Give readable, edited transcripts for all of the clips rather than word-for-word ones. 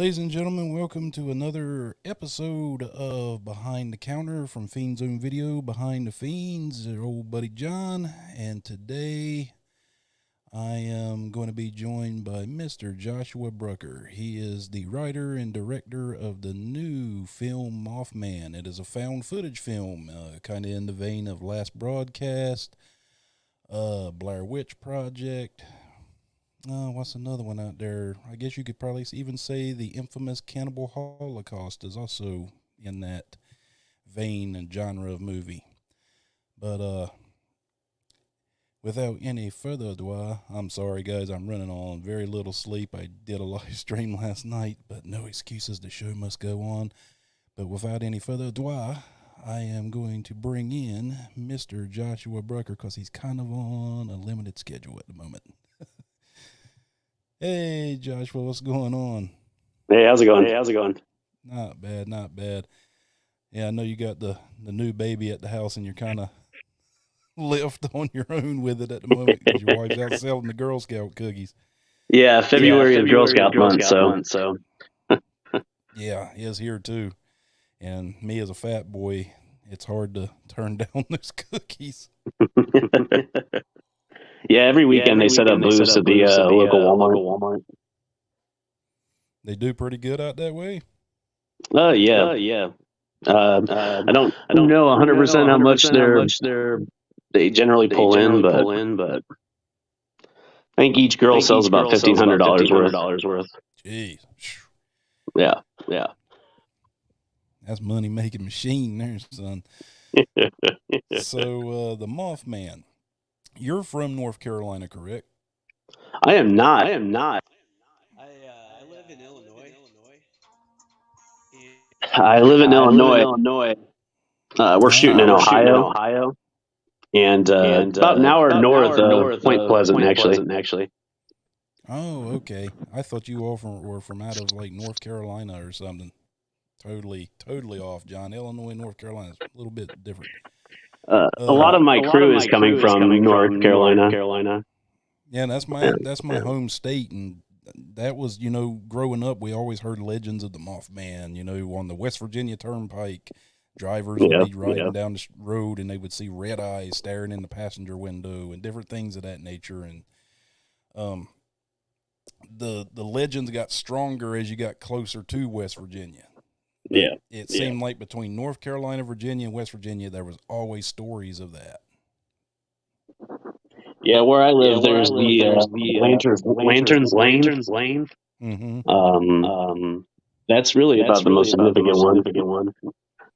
Ladies and gentlemen, welcome to another episode of Behind the Counter from Fiend's Own Video, Behind the Fiends, their old buddy John. And today I am going to be joined by Mr. Joshua Brucker. He is the writer and director of the new film Mothman. It is a found footage film, kind of in the vein of Last Broadcast, Blair Witch Project. What's another one out there? I guess you could probably even say the infamous Cannibal Holocaust is also in that vein and genre of movie. But without any further ado, I'm sorry guys, I'm running on very little sleep. I did a live stream last night, but no excuses, the show must go on. But without any further ado, I am going to bring in Mr. Joshua Brucker because he's kind of on a limited schedule at the moment. Hey, Joshua, what's going on? Hey, how's it going? Not bad, not bad. Yeah, I know you got the new baby at the house and you're kind of left on your own with it at the moment because your wife's out selling the Girl Scout cookies. Yeah, February is Girl Scout month, so. Yeah, he is here too. And me as a fat boy, it's hard to turn down those cookies. Yeah, every weekend they set up booths at the local Walmart. They do pretty good out that way. Yeah. I don't know 100% how much they generally pull in, but I think each girl sells about $1,500 worth. Jeez. Yeah. That's money making machine there, son. So the Mothman. You're from North Carolina, correct? I am not. I live in Illinois. I live in Illinois. We're shooting in Ohio. And about an hour north of Point Pleasant, actually. Oh, okay. I thought you all were from out of like North Carolina or something. Totally off, John. Illinois, North Carolina is a little bit different. A lot of my crew is coming from North Carolina. Yeah, that's my home state, and that was, growing up, we always heard legends of the Mothman. On the West Virginia Turnpike, drivers would be riding down the road, and they would see red eyes staring in the passenger window, and different things of that nature. And the legends got stronger as you got closer to West Virginia. Yeah. It seemed like between North Carolina, Virginia, and West Virginia, there was always stories of that. Yeah, where I live, there's the Lanterns Lane. Mm-hmm. That's really about the most significant one.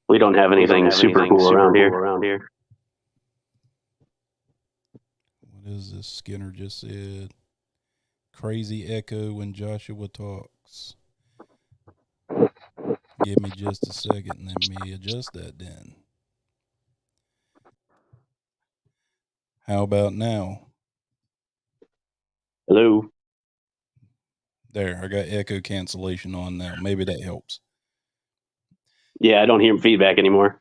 We don't have anything super cool around here. What is this? Skinner just said, crazy echo when Joshua talks. Give me just a second and let me adjust that then. How about now? Hello? There, I got echo cancellation on now. Maybe that helps. Yeah, I don't hear feedback anymore.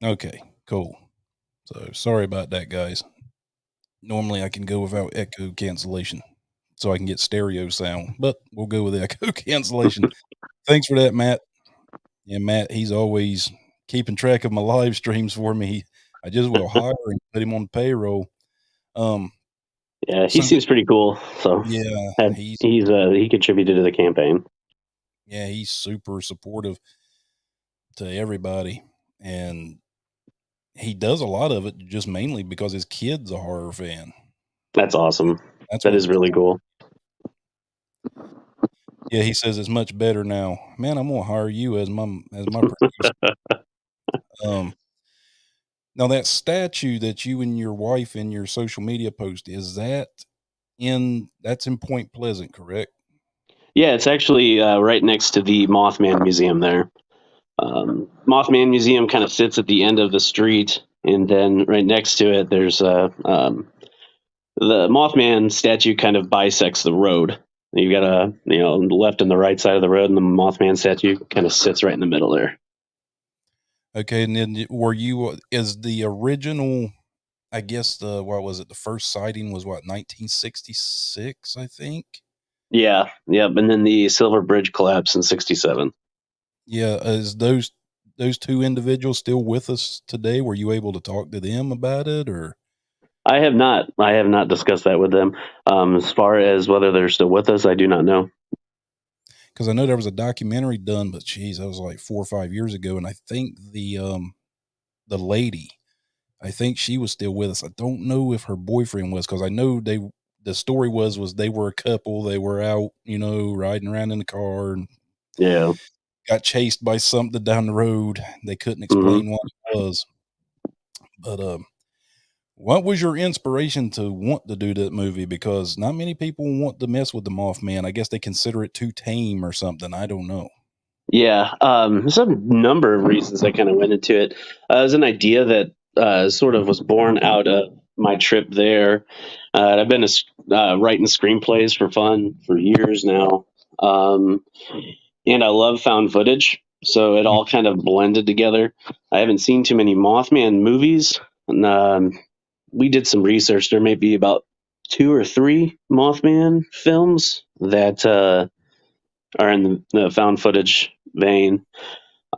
Okay, cool. So sorry about that, guys. Normally I can go without echo cancellation so I can get stereo sound, but we'll go with echo cancellation. Thanks for that, Matt. Yeah, Matt, he's always keeping track of my live streams for me. I just will hire and put him on the payroll. Yeah, he seems pretty cool. So yeah, he contributed to the campaign. Yeah, he's super supportive to everybody, and he does a lot of it just mainly because his kid's a horror fan. That's awesome. That is really cool. Yeah, he says it's much better now. Man, I'm gonna hire you as my producer. Now that statue that you and your wife in your social media post, that's in Point Pleasant, correct? Yeah, it's actually right next to the Mothman Museum there. Mothman Museum kind of sits at the end of the street, and then right next to it, there's the Mothman statue kind of bisects the road. You've got the left and the right side of the road, and the Mothman statue kind of sits right in the middle there. Okay, and then is the original, I guess what was it? The first sighting was 1966, I think? Yeah, yep. And then the Silver Bridge collapse in '67. Yeah, is those two individuals still with us today? Were you able to talk to them about it, or? I have not. I have not discussed that with them. As far as whether they're still with us, I do not know. Because I know there was a documentary done, but geez, that was like 4 or 5 years ago, and I think the lady, I think she was still with us. I don't know if her boyfriend was, because I know the story was they were a couple. They were out, riding around in the car and Yeah. got chased by something down the road. They couldn't Mm-hmm. explain what it was. But what was your inspiration to want to do that movie? Because not many people want to mess with the Mothman. I guess they consider it too tame or something. I don't know. Yeah, there's a number of reasons I kind of went into it. It was an idea that sort of was born out of my trip there. I've been writing screenplays for fun for years now, and I love found footage, so it all kind of blended together. I haven't seen too many Mothman movies, and we did some research. There may be about 2 or 3 Mothman films that are in the found footage vein.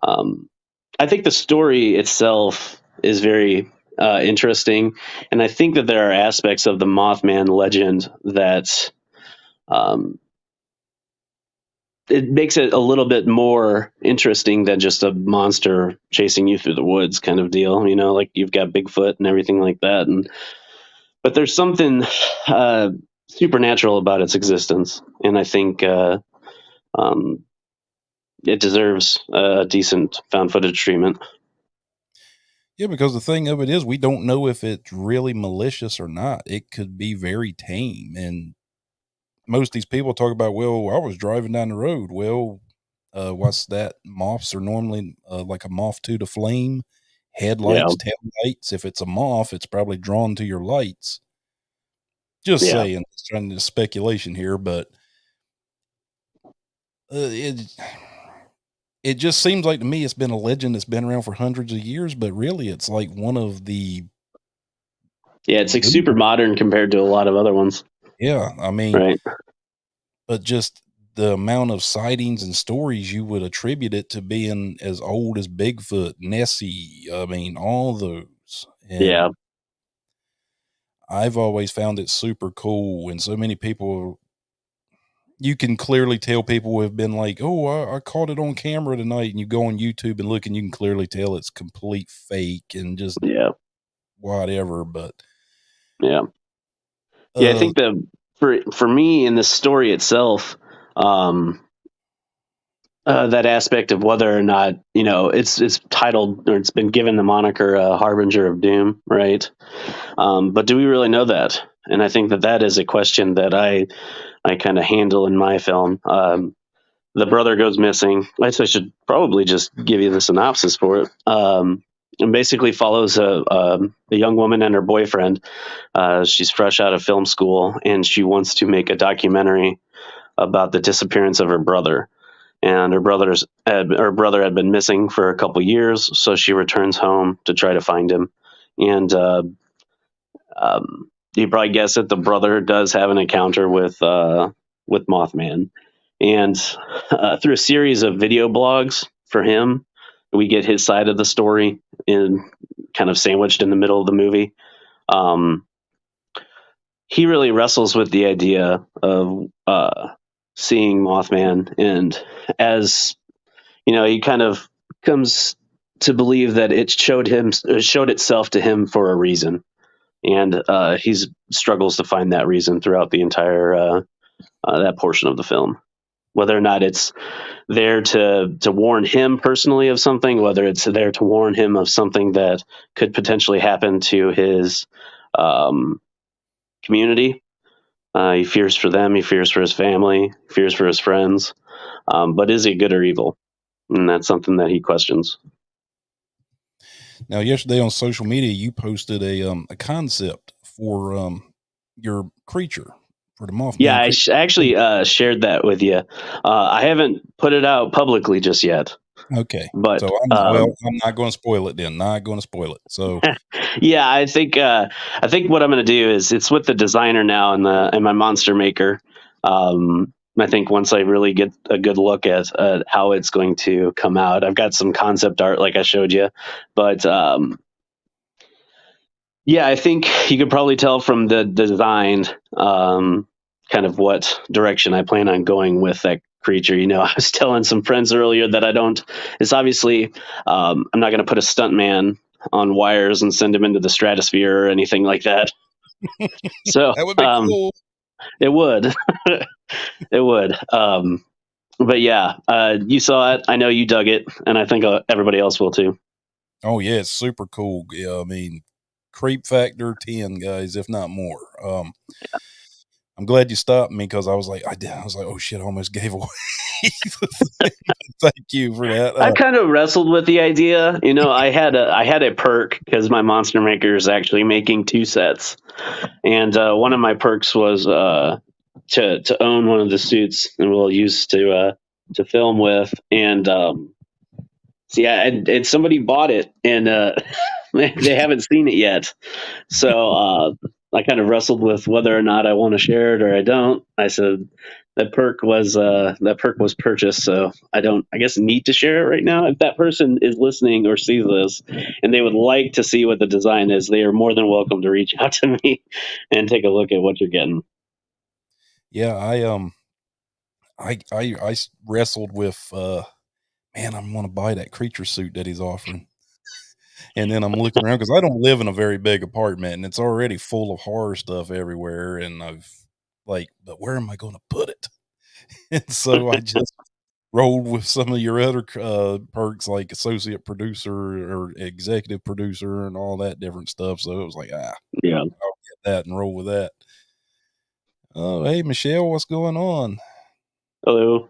I think the story itself is very interesting, and I think that there are aspects of the Mothman legend that it makes it a little bit more interesting than just a monster chasing you through the woods kind of deal. Like you've got Bigfoot and everything like that, but there's something supernatural about its existence, and I think it deserves a decent found footage treatment. Yeah, because the thing of it is, we don't know if it's really malicious or not. It could be very tame. And most of these people talk about, well, I was driving down the road. Well, what's that? Moths are normally like a moth to the flame, headlights, tail lights. If it's a moth, it's probably drawn to your lights. Just saying, it's trying to speculation here, but it just seems like to me it's been a legend that's been around for hundreds of years, but really it's like one of the it's like super modern compared to a lot of other ones. Yeah, I mean, right. But just the amount of sightings and stories you would attribute it to being as old as Bigfoot, Nessie. I mean, all those. And I've always found it super cool, and so many people, you can clearly tell people have been like, oh, I caught it on camera tonight, and you go on YouTube and look, and you can clearly tell it's complete fake and just whatever. But I think that for me in the story itself, that aspect of whether or not it's titled, or it's been given the moniker Harbinger of Doom, right? But do we really know that? And I think that is a question that I kind of handle in my film. The brother goes missing. I should probably just give you the synopsis for it. And basically follows a young woman and her boyfriend. She's fresh out of film school, and she wants to make a documentary about the disappearance of her brother. And her brother had been missing for a couple years, so she returns home to try to find him. And you probably guess that the brother does have an encounter with Mothman. And through a series of video blogs for him, we get his side of the story in kind of sandwiched in the middle of the movie. He really wrestles with the idea of seeing Mothman, and as he kind of comes to believe that it showed itself to him for a reason, and he struggles to find that reason throughout the entire that portion of the film. Whether or not it's there to warn him personally of something, whether it's there to warn him of something that could potentially happen to his community. He fears for them. He fears for his family. He fears for his friends. But is he good or evil? And that's something that he questions. Now, yesterday on social media, you posted a concept for your creature, for the Mothman. Yeah, I actually shared that with you. I haven't put it out publicly just yet. Okay, but so I'm not going to spoil it then. Not going to spoil it. So yeah, I think what I'm going to do is, it's with the designer now and my monster maker. I think once I really get a good look at how it's going to come out. I've got some concept art, like I showed you, but yeah, I think you could probably tell from the design kind of what direction I plan on going with that creature. I was telling some friends earlier that it's obviously, I'm not going to put a stuntman on wires and send him into the stratosphere or anything like that. So That would be cool. it would. It would. But yeah, you saw it. I know you dug it, and I think everybody else will too. Oh yeah, it's super cool. Yeah, I mean, creep factor 10, guys, if not more. I'm glad you stopped me because I was like, oh shit, I almost gave away. Thank you for that. I kind of wrestled with the idea. I had a perk because my monster maker is actually making 2 sets, and one of my perks was to own one of the suits, and we'll use to film with. And and somebody bought it, and they haven't seen it yet. So I kind of wrestled with whether or not I want to share it or I don't. I said that perk was purchased, so I guess need to share it right now. If that person is listening or sees this and they would like to see what the design is, they are more than welcome to reach out to me and take a look at what you're getting. Yeah, I wrestled with man, I'm gonna buy that creature suit that he's offering. And then I'm looking around because I don't live in a very big apartment and it's already full of horror stuff everywhere. And but where am I going to put it? And so I just rolled with some of your other perks like associate producer or executive producer and all that different stuff. So it was like, Yeah. I'll get that and roll with that. Oh, hey, Michelle, what's going on? Hello.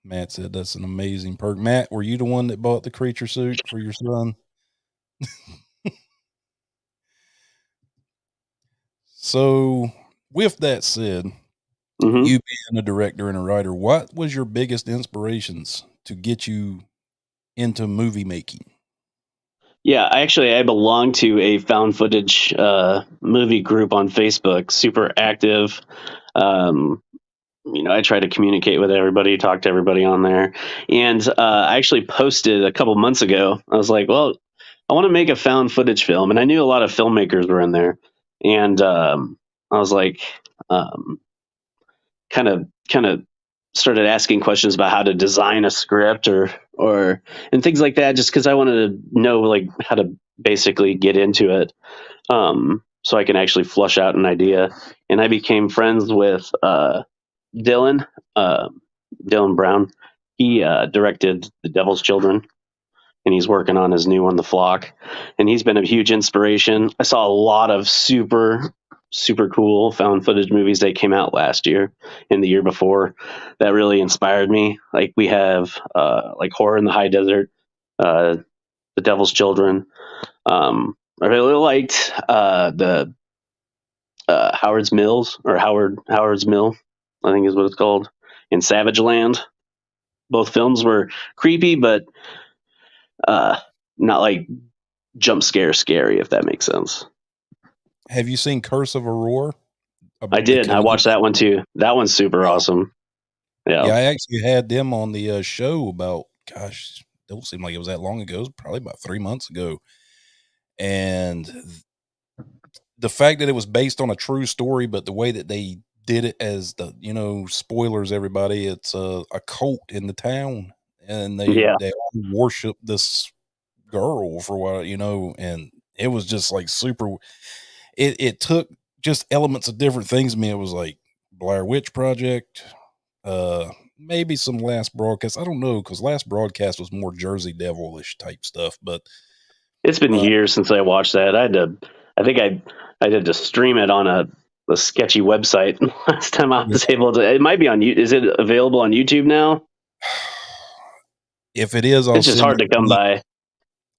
Matt said that's an amazing perk. Matt, were you the one that bought the creature suit for your son? So, with that said, Mm-hmm. you being a director and a writer, what was your biggest inspirations to get you into movie making? Yeah, I belong to a found footage movie group on Facebook, super active. I try to communicate with everybody, talk to everybody on there. And I actually posted a couple months ago. I was like, well, I want to make a found footage film. And I knew a lot of filmmakers were in there. And I was like, kind of started asking questions about how to design a script and things like that, just because I wanted to know like how to basically get into it. So I can actually flush out an idea. And I became friends with Dylan, Dylan Brown. He directed The Devil's Children, and he's working on his new one, The Flock. And he's been a huge inspiration. I saw a lot of super, super cool found footage movies that came out last year and the year before that really inspired me. Like we have like Horror in the High Desert, The Devil's Children. I really liked the Howard's Mills or Howard's Mill, I think is what it's called, in Savage Land. Both films were creepy, but not like jump scary, if that makes sense. Have you seen Curse of Aurora? I did. I watched that one too. That one's super awesome. Yeah. Yeah, I actually had them on the show about, gosh, don't seem like it was that long ago. It was probably about 3 months ago. And the fact that it was based on a true story, but the way that they did it as spoilers, everybody, it's a cult in the town and they all worship this girl for what, and it was just like super, it took just elements of different things. I mean, it was like Blair Witch Project, maybe some Last Broadcast. I don't know, because Last Broadcast was more Jersey Devilish type stuff, but it's been years since I watched that. I think I had to stream it on a sketchy website last time I was able to. It might be on you. Is it available on YouTube now? If it is, it's just hard to come by.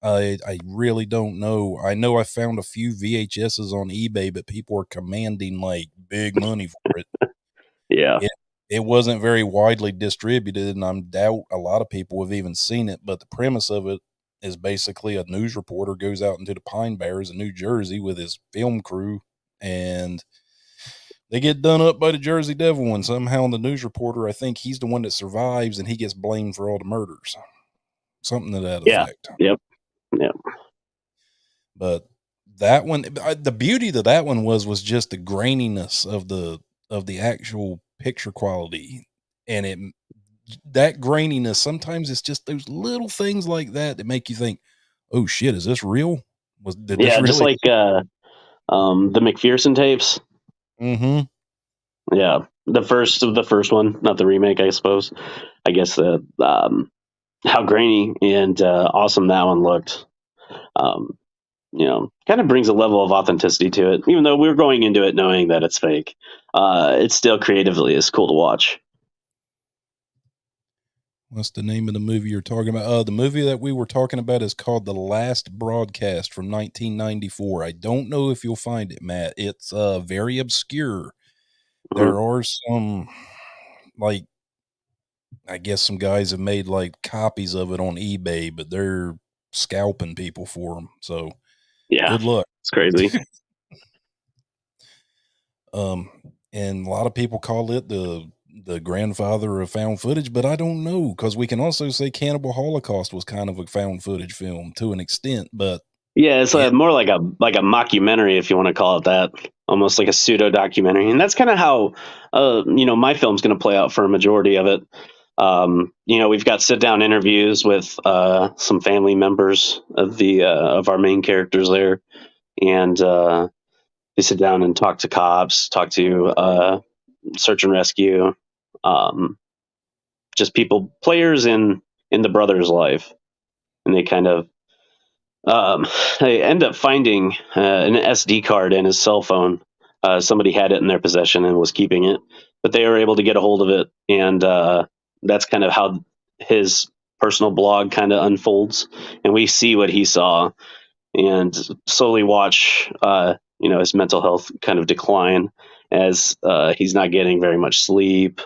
I really don't know. I know I found a few VHSs on eBay, but people were commanding like big money for it. Yeah. It wasn't very widely distributed, and I doubt a lot of people have even seen it. But the premise of it is basically a news reporter goes out into the Pine Barrens in New Jersey with his film crew, and They get done up by the Jersey Devil, and somehow the news reporter, I think he's the one that survives, and he gets blamed for all the murders. Something to that effect. Yep. But that one, the beauty of that one was just the graininess of the actual picture quality, and that graininess, sometimes it's just those little things like that make you think, oh shit, is this real? Did this really? Just like the McPherson tapes. Mm-hmm. Yeah, the first one, not the remake, I suppose. I guess how grainy and awesome that one looked. Kind of brings a level of authenticity to it. Even though we're going into it knowing that it's fake, it still creatively is cool to watch. What's the name of the movie you're talking about? The movie that we were talking about is called The Last Broadcast from 1994. I don't know if you'll find it, Matt. It's very obscure. There are some, like, I guess some guys have made like copies of it on eBay, but they're scalping people for them. So yeah, good luck. It's crazy. And a lot of people call it the grandfather of found footage, but I don't know, because we can also say Cannibal Holocaust was kind of a found footage film to an extent, but yeah, it's more like a mockumentary, if you want to call it that, almost like a pseudo documentary, and that's kind of how my film's going to play out for a majority of it. We've got sit down interviews with some family members of our main characters there, and they sit down and talk to cops, talk to search and rescue, just players in the brother's life, and they kind of they end up finding an SD card in his cell phone. Somebody had it in their possession and was keeping it, but they were able to get a hold of it, and that's kind of how his personal blog kind of unfolds, and we see what he saw and slowly watch his mental health kind of decline as he's not getting very much sleep.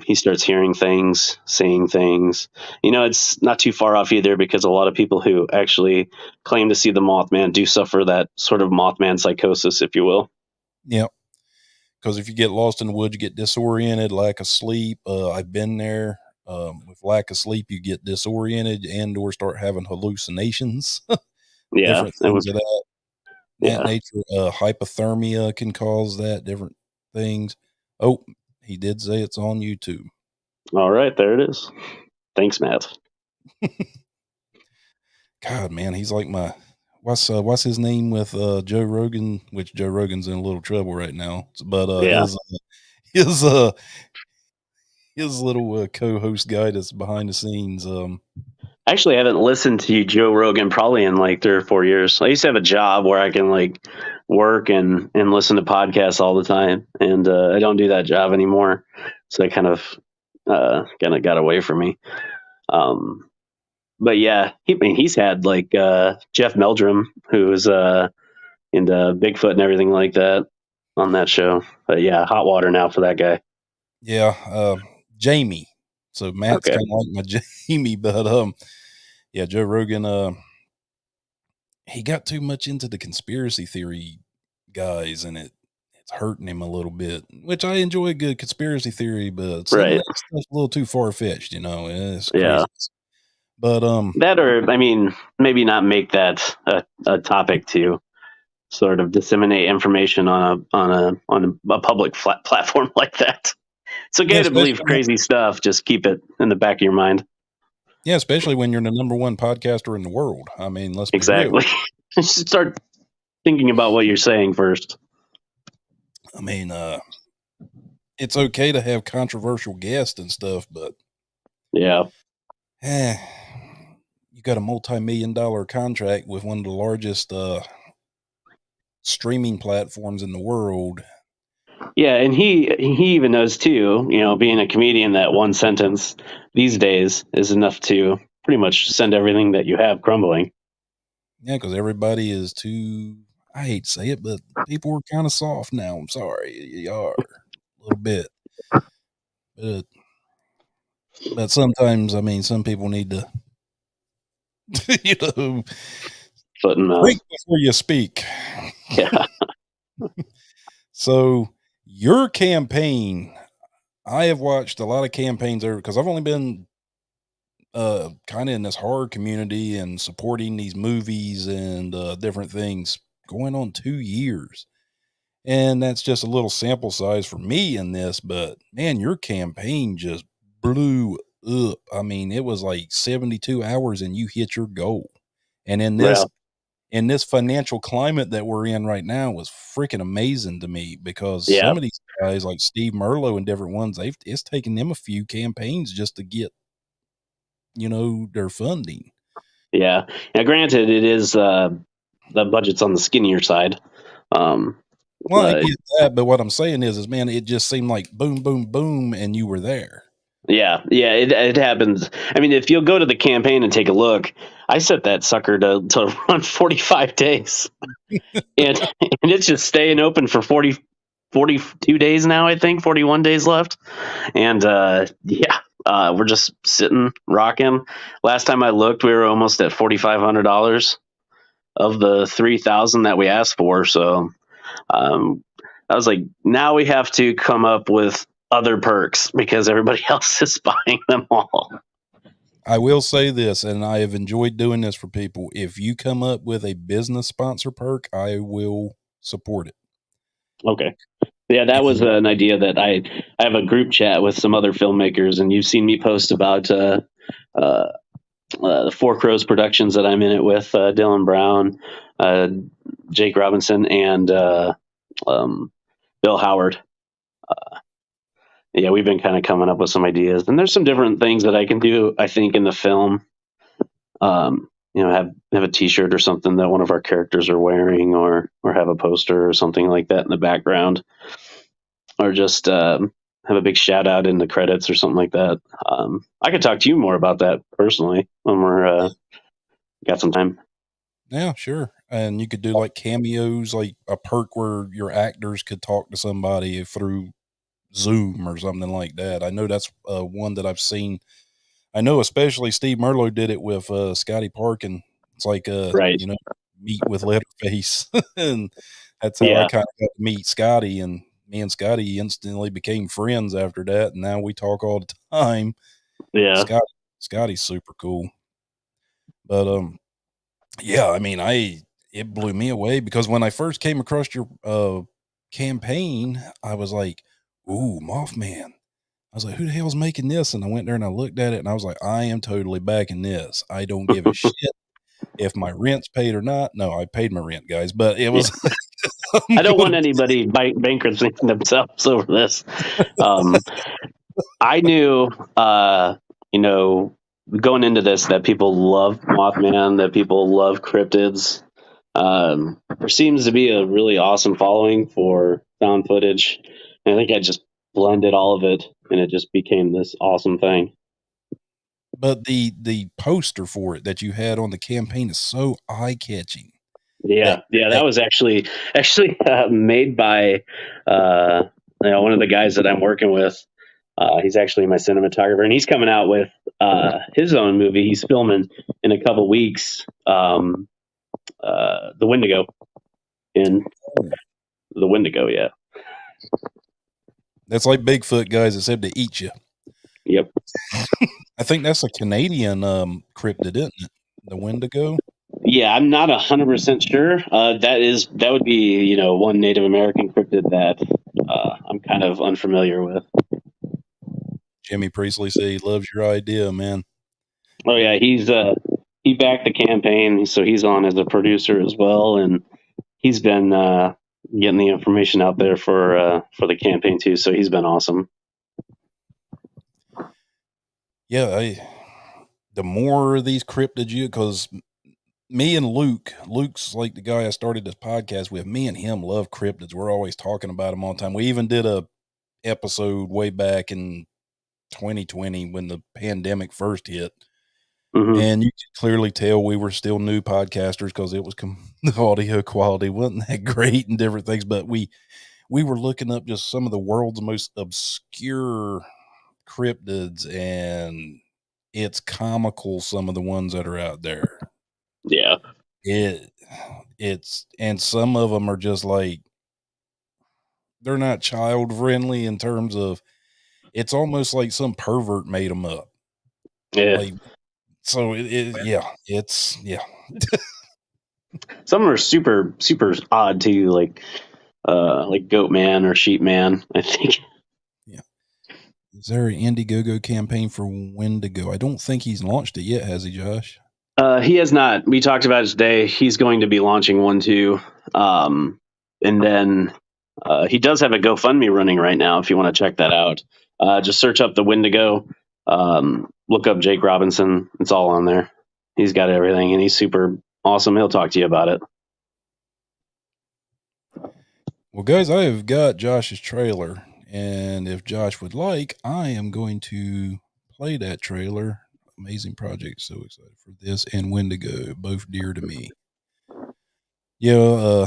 He starts hearing things, seeing things. It's not too far off either, because a lot of people who actually claim to see the Mothman do suffer that sort of Mothman psychosis, if you will. Yeah. Because if you get lost in the woods, you get disoriented, lack of sleep. I've been there. With lack of sleep, you get disoriented and or start having hallucinations. Yeah. Different things of that. Yeah. Nature, hypothermia can cause that, different things. Oh, he did say it's on YouTube. All right, there it is. Thanks, Matt. God, man, he's like my what's his name with Joe Rogan, which Joe Rogan's in a little trouble right now. But his little co-host guy that's behind the scenes. Actually, I haven't listened to Joe Rogan probably in like 3 or 4 years. I used to have a job where I can like work and listen to podcasts all the time, and I don't do that job anymore. So that kind of got away from me. But yeah, he's had like Jeff Meldrum, who's into Bigfoot and everything like that on that show. But yeah, hot water now for that guy. Yeah, Jamie. So Matt's kind of like my Jamie, but yeah, Joe Rogan, he got too much into the conspiracy theory guys, and it's hurting him a little bit, which I enjoy a good conspiracy theory, but some of that stuff's a little too far-fetched, it's crazy. Yeah. But that, or I mean, maybe not make that a topic to sort of disseminate information on a public platform like that. It's okay to believe crazy stuff. Just keep it in the back of your mind. Yeah, especially when you're the number one podcaster in the world. I mean, let's be real. Start thinking about what you're saying first. I mean, it's okay to have controversial guests and stuff, but yeah, you got a multi-million-dollar contract with one of the largest streaming platforms in the world. Yeah, and he even knows too, being a comedian, that one sentence these days is enough to pretty much send everything that you have crumbling. Yeah, because everybody is too, I hate to say it, but people are kind of soft now. I'm sorry. You are a little bit. But sometimes, I mean, some people need to, foot and mouth. think before you speak. Yeah. So your campaign, I have watched a lot of campaigns there because I've only been kind of in this horror community and supporting these movies and different things going on 2 years. And that's just a little sample size for me in this, but man, your campaign just blew up. I mean, it was like 72 hours and you hit your goal. And in this financial climate that we're in right now was freaking amazing to me because some of these guys like Steve Merlo and different ones, it's taken them a few campaigns just to get, their funding. Yeah. Now, granted, it is the budget's on the skinnier side. Well, I get that, but what I'm saying is, man, it just seemed like boom, boom, boom, and you were there. Yeah, it happens. I mean, if you'll go to the campaign and take a look, I set that sucker to run 45 days, and it's just staying open for 42 days now. I think 41 days left, and we're just sitting rocking. Last time I looked, we were almost at $4,500 of the 3,000 that we asked for. So I was like, now we have to come up with other perks because everybody else is buying them all. I will say this, and I have enjoyed doing this for people. If you come up with a business sponsor perk, I will support it. Okay. Yeah, that was an idea that I have a group chat with some other filmmakers, and you've seen me post about the Four Crows Productions that I'm in it with, Dylan Brown, Jake Robinson, and Bill Howard. We've been kind of coming up with some ideas, and there's some different things that I can do. I think in the film, have a T-shirt or something that one of our characters are wearing, or have a poster or something like that in the background, or just have a big shout out in the credits or something like that. I could talk to you more about that personally when we're got some time. Yeah, sure. And you could do like cameos, like a perk where your actors could talk to somebody through Zoom or something like that. I know that's one that I've seen. I know especially Steve Merlo did it with Scotty Parkin. It's like Right. meet with Letterface, and that's how I kind of got to meet Scotty. And me and Scotty instantly became friends after that, and now we talk all the time. Yeah, Scotty's super cool. But yeah, I mean, it blew me away because when I first came across your campaign, I was like, "Ooh, Mothman." I was like, "Who the hell's making this?" And I went there and I looked at it and I was like, "I am totally backing this. I don't give a shit if my rent's paid or not." No, I paid my rent, guys, but it was. I don't want anybody bankrupting themselves over this. I knew, going into this that people love Mothman, that people love cryptids. There seems to be a really awesome following for found footage. And I think I just blended all of it, and it just became this awesome thing. But the poster for it that you had on the campaign is so eye catching. Yeah, that was actually made by one of the guys that I'm working with. He's actually my cinematographer, and he's coming out with his own movie. He's filming in a couple weeks. The Wendigo. In the Wendigo, yeah. That's like Bigfoot, guys, except to eat you. Yep. I think that's a Canadian cryptid, isn't it? The Wendigo. Yeah, I'm not 100% sure. That would be one Native American cryptid that I'm kind of unfamiliar with. Jimmy Priestley said he loves your idea, man. Oh yeah, he backed the campaign, so he's on as a producer as well, and he's been getting the information out there for the campaign too. So he's been awesome. Yeah, the more of these cryptids because me and Luke's like the guy I started this podcast with. Me and him love cryptids. We're always talking about them all the time. We even did a episode way back in 2020 when the pandemic first hit. Mm-hmm. And you could clearly tell we were still new podcasters because it was the audio quality wasn't that great and different things. But we were looking up just some of the world's most obscure cryptids, and it's comical some of the ones that are out there. Yeah, it's and some of them are just like they're not child friendly in terms of, it's almost like some pervert made them up. Yeah. Like, so it's Some are super odd too, like Goat Man or Sheep Man, I think. Yeah. Is there an Indiegogo campaign for Wendigo? I don't think he's launched it yet, has he, Josh? He has not. We talked about it today. He's going to be launching one too. And then he does have a GoFundMe running right now if you want to check that out. Just search up the Wendigo. Look up Jake Robinson. It's all on there. He's got everything, and he's super awesome. He'll talk to you about it. Well, guys, I have got Josh's trailer, and if Josh would like, I am going to play that trailer. Amazing project. So excited for this and Wendigo, both dear to me. Yeah,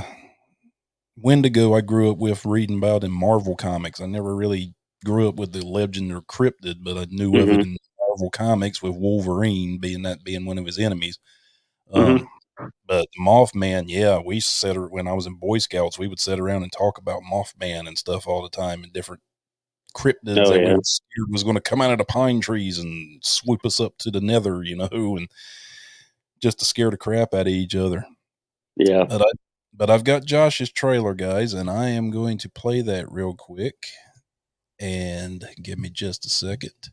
Wendigo I grew up with reading about in Marvel Comics. I never really grew up with the legend or cryptid, but I knew of it in Marvel Comics with Wolverine being one of his enemies. But Mothman, yeah, we said when I was in Boy Scouts, we would sit around and talk about Mothman and stuff all the time, and different cryptids that we were scared was going to come out of the pine trees and swoop us up to the nether, and just to scare the crap out of each other. Yeah. But I've got Josh's trailer, guys, and I am going to play that real quick. And give me just a second.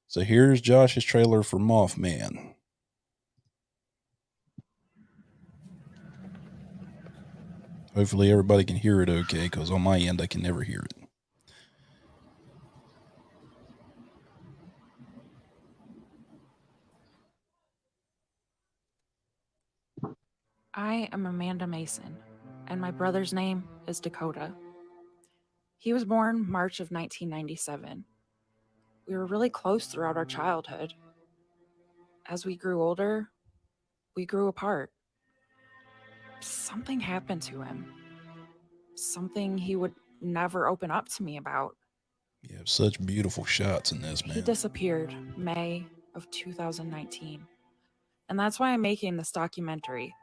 So here's Josh's trailer for Mothman. Hopefully everybody can hear it okay, because on my end I can never hear it. I am Amanda Mason, and my brother's name is Dakota. He was born March of 1997. We were really close throughout our childhood. As we grew older, we grew apart. Something happened to him. Something he would never open up to me about. You have such beautiful shots in this, man. He disappeared May of 2019. And that's why I'm making this documentary,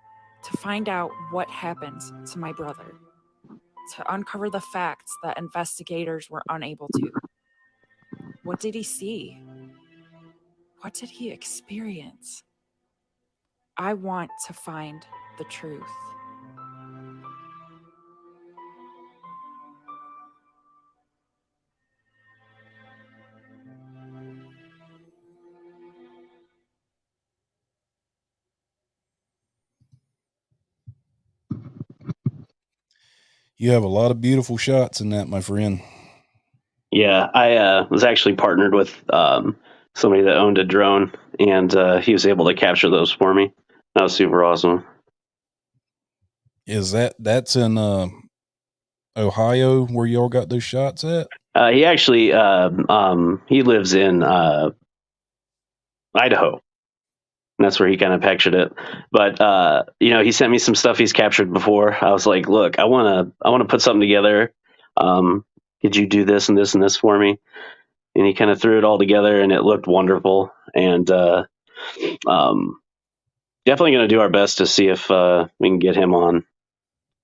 to find out what happened to my brother, to uncover the facts that investigators were unable to. What did he see? What did he experience? I want to find the truth. You have a lot of beautiful shots in that, my friend. Yeah, I was actually partnered with somebody that owned a drone, and he was able to capture those for me. That was super awesome. Is that's in Ohio where y'all got those shots at? He actually he lives in Idaho. And that's where he kind of pictured it. But he sent me some stuff he's captured before. I was like, look, I wanna put something together. Could you do this and this and this for me? And he kind of threw it all together, and it looked wonderful. And definitely going to do our best to see if we can get him on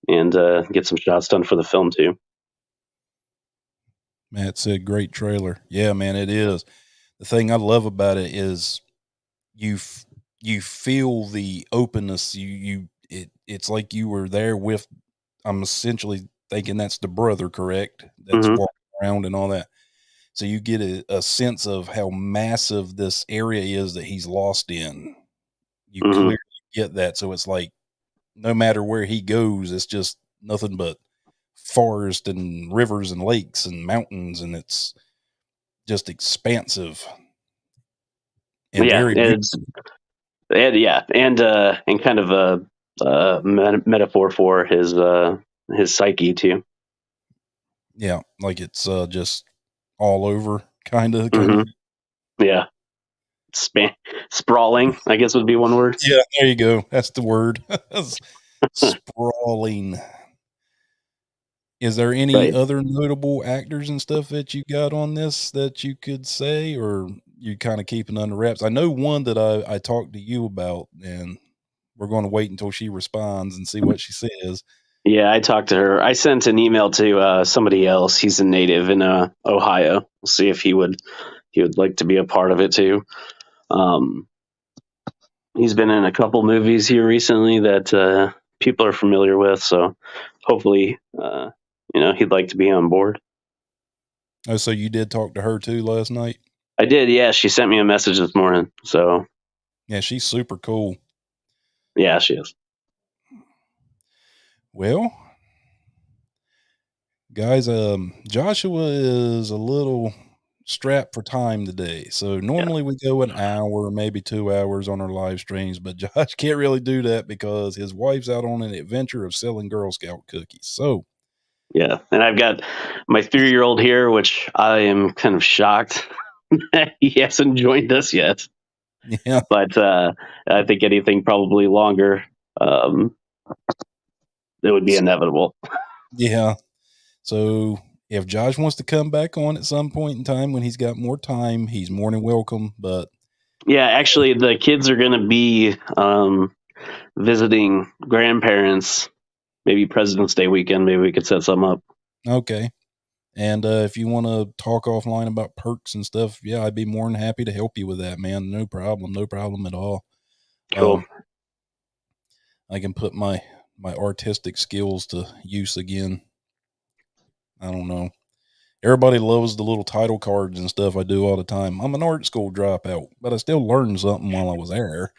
and get some shots done for the film too. Matt said, great trailer. Yeah, man, it is. The thing I love about it is you feel the openness. It's like you were there with, I'm essentially thinking that's the brother, correct? That's walking around and all that. So you get a sense of how massive this area is that he's lost in. You clearly get that. So it's like, no matter where he goes, it's just nothing but forest and rivers and lakes and mountains, and it's just expansive and very beautiful. And kind of a metaphor for his psyche too. Yeah, like it's just all over, kind of. Yeah, sprawling, I guess would be one word. Yeah, there you go. That's the word. Sprawling. Is there any other notable actors and stuff that you got on this that you could say, or you kind of keeping under wraps? I know one that I talked to you about, and we're going to wait until she responds and see what she says. Yeah, I talked to her. I sent an email to somebody else. He's a native in Ohio. We'll see if he would like to be a part of it too. He's been in a couple movies here recently that people are familiar with, so hopefully, he'd like to be on board. Oh, so you did talk to her too last night? I did, yeah. She sent me a message this morning, so Yeah, she's super cool. yeah, she is. Well, guys, Joshua is a little strapped for time today. So normally we go an hour, maybe 2 hours on our live streams, but Josh can't really do that because his wife's out on an adventure of selling Girl Scout cookies. So yeah, and I've got my 3-year-old here, which I am kind of shocked he hasn't joined us yet. yeah, But I think anything probably longer, it would be inevitable. yeah. So if Josh wants to come back on at some point in time when he's got more time, he's more than welcome. But yeah, actually, the kids are going to be visiting grandparents. Maybe President's Day weekend. Maybe we could set something up. okay. And if you want to talk offline about perks and stuff, yeah, I'd be more than happy to help you with that, man. No problem at all. Cool. I can put my artistic skills to use again. I don't know. Everybody loves the little title cards and stuff I do all the time. I'm an art school dropout, but I still learned something while I was there.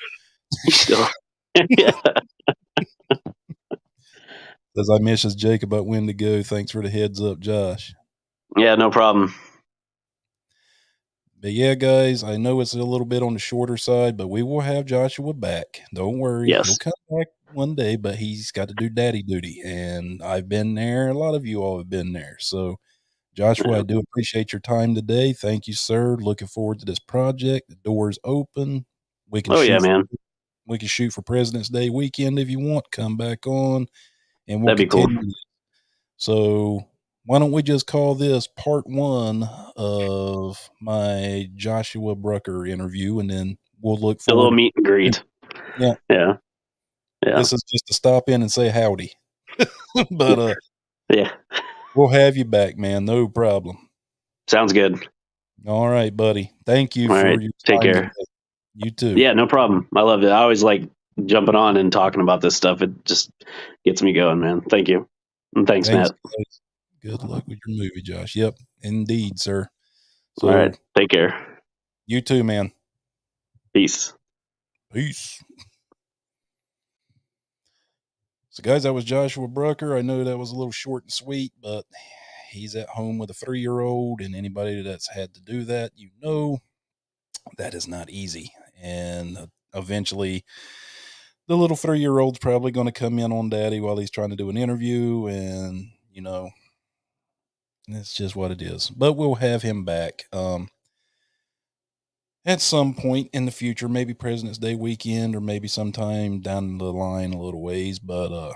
Yeah. As I mentioned Jake about when to go. Thanks for the heads up, Josh. Yeah, no problem. But yeah, guys, I know it's a little bit on the shorter side, but we will have Joshua back. Don't worry. Yes. He'll come back one day, but he's got to do daddy duty. And I've been there. A lot of you all have been there. So, Joshua, I do appreciate your time today. Thank you, sir. Looking forward to this project. The door's open. We can yeah, man. We can shoot for President's Day weekend if you want. Come back on, and we'll That'd be continue. cool. So why don't we just call this part 1 of my Joshua Brucker interview, and then we'll look forward. A little meet and greet. Yeah. Yeah. This is just to stop in and say howdy. But yeah, we'll have you back, man. No problem. Sounds good. All right, buddy. Thank you All for right. your Take time care. today. You too. Yeah, no problem. I love it. I always like jumping on and talking about this stuff. It just gets me going, man. Thank you. And thanks Matt. Guys. Good luck with your movie, Josh. Yep, indeed, sir. So, all right. Take care. You too, man. Peace. So, guys, that was Joshua Brucker. I know that was a little short and sweet, but he's at home with a 3-year-old, and anybody that's had to do that, that is not easy. And eventually, the little 3-year-old's probably going to come in on daddy while he's trying to do an interview, and it's just what it is. But we'll have him back at some point in the future, maybe President's Day weekend, or maybe sometime down the line a little ways. But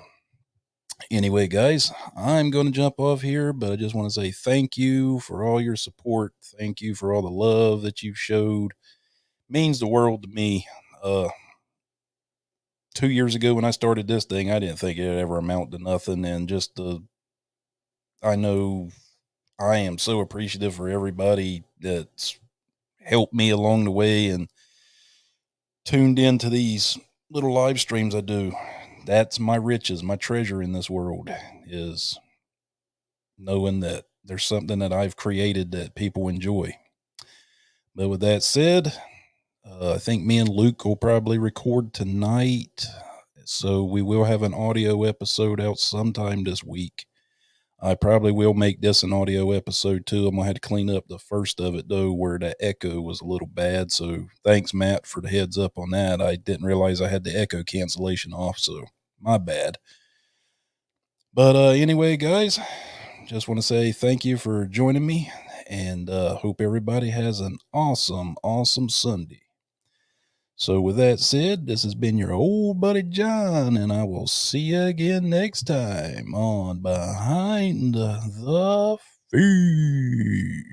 anyway, guys, I'm going to jump off here, but I just want to say thank you for all your support. Thank you for all the love that you've showed. It means the world to me. 2 years ago when I started this thing, I didn't think it'd ever amount to nothing. And I know I am so appreciative for everybody that's helped me along the way and tuned into these little live streams I do. That's my riches, my treasure in this world, is knowing that there's something that I've created that people enjoy. But with that said, I think me and Luke will probably record tonight. So we will have an audio episode out sometime this week. I probably will make this an audio episode too. I'm going to have to clean up the first of it though, where the echo was a little bad. So thanks, Matt, for the heads up on that. I didn't realize I had the echo cancellation off, so my bad. But anyway, guys, just want to say thank you for joining me, and hope everybody has an awesome, awesome Sunday. So with that said, this has been your old buddy John, and I will see you again next time on Behind the Feed.